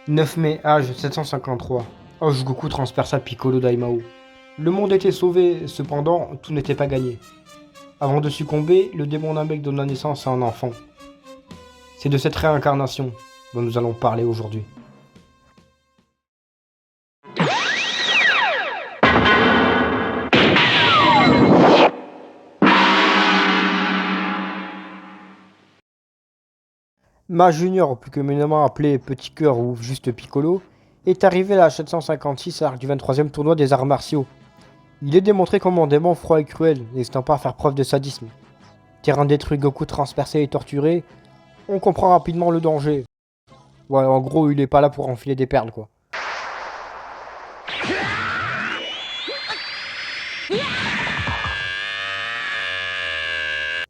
9 mai, âge 753. Hoche Goku transperça Piccolo Daimao. Le monde était sauvé, cependant, tout n'était pas gagné. Avant de succomber, le démon Namek donna naissance à un enfant. C'est de cette réincarnation dont nous allons parler aujourd'hui. Ma Junior, plus communément appelé Petit Cœur ou juste Piccolo, est arrivé à l'âge 756 à l'arc du 23e tournoi des arts martiaux. Il est démontré comme un démon froid et cruel, n'hésitant pas à faire preuve de sadisme. Terrain détruit, Goku transpercé et torturé, on comprend rapidement le danger. Ouais, en gros, il est pas là pour enfiler des perles, quoi.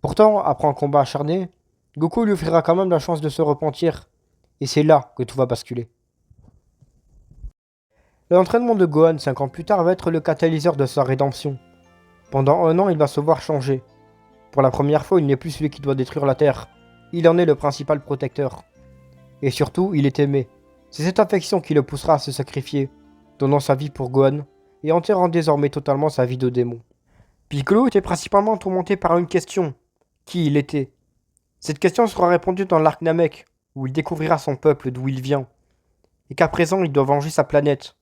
Pourtant, après un combat acharné, Goku lui offrira quand même la chance de se repentir, et c'est là que tout va basculer. L'entraînement de Gohan 5 ans plus tard va être le catalyseur de sa rédemption. Pendant un an, il va se voir changer. Pour la première fois, il n'est plus celui qui doit détruire la Terre, il en est le principal protecteur. Et surtout, il est aimé. C'est cette affection qui le poussera à se sacrifier, donnant sa vie pour Gohan, et enterrant désormais totalement sa vie de démon. Piccolo était principalement tourmenté par une question, qui il était. Cette question sera répondue dans l'arc Namek, où il découvrira son peuple, d'où il vient, et qu'à présent il doit venger sa planète.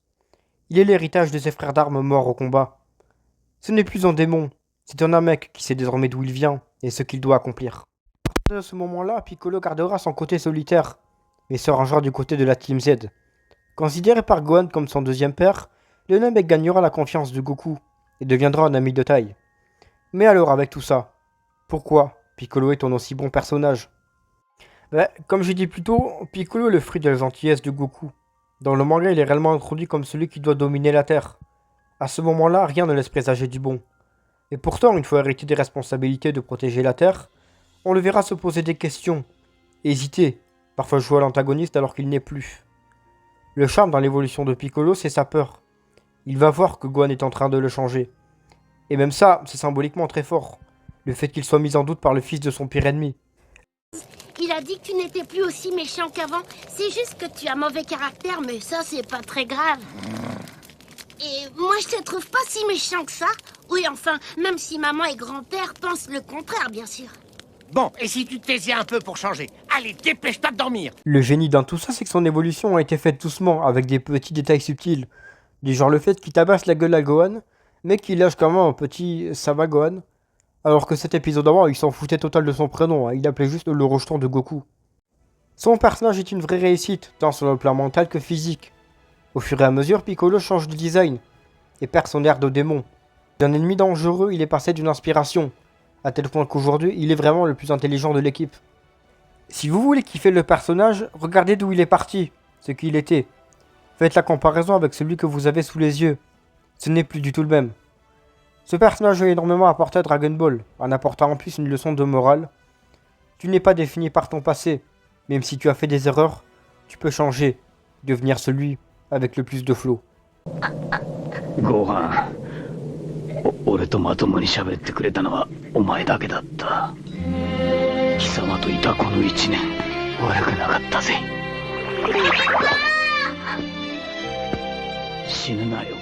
Il est l'héritage de ses frères d'armes morts au combat. Ce n'est plus un démon, c'est un Namek qui sait désormais d'où il vient et ce qu'il doit accomplir. À ce moment-là, Piccolo gardera son côté solitaire, mais se rangera du côté de la Team Z. Considéré par Gohan comme son deuxième père, le Namek gagnera la confiance de Goku et deviendra un ami de taille. Mais alors avec tout ça, pourquoi Piccolo est un aussi bon personnage? Comme j'ai dit plus tôt, Piccolo est le fruit de la gentillesse de Goku. Dans le manga, il est réellement introduit comme celui qui doit dominer la Terre. À ce moment-là, rien ne laisse présager du bon. Et pourtant, une fois hérité des responsabilités de protéger la Terre, on le verra se poser des questions, hésiter, parfois jouer à l'antagoniste alors qu'il n'est plus. Le charme dans l'évolution de Piccolo, c'est sa peur. Il va voir que Gohan est en train de le changer. Et même ça, c'est symboliquement très fort. Le fait qu'il soit mis en doute par le fils de son pire ennemi. Il a dit que tu n'étais plus aussi méchant qu'avant. C'est juste que tu as mauvais caractère, mais ça, c'est pas très grave. Et moi, je te trouve pas si méchant que ça. Oui, enfin, même si maman et grand-père pensent le contraire, bien sûr. Bon, et si tu te taisais un peu pour changer? Allez, dépêche-toi de dormir. Le génie dans tout ça, c'est que son évolution a été faite doucement, avec des petits détails subtils. Du genre le fait qu'il tabasse la gueule à Gohan, mais qu'il lâche quand même un petit «ça va Gohan», alors que cet épisode avant, il s'en foutait total de son prénom, il appelait juste le rejeton de Goku. Son personnage est une vraie réussite, tant sur le plan mental que physique. Au fur et à mesure, Piccolo change de design, et perd son air de démon. D'un ennemi dangereux, il est passé d'une inspiration, à tel point qu'aujourd'hui, il est vraiment le plus intelligent de l'équipe. Si vous voulez kiffer le personnage, regardez d'où il est parti, ce qu'il était. Faites la comparaison avec celui que vous avez sous les yeux. Ce n'est plus du tout le même. Ce personnage a énormément apporté à Dragon Ball, en apportant en plus une leçon de morale. Tu n'es pas défini par ton passé. Même si tu as fait des erreurs, tu peux changer, devenir celui avec le plus de flow. Gohan, 俺とまともに喋ってくれたのはお前だけだった。貴様といたこの1年、悪くなかったぜ。死ぬなよ、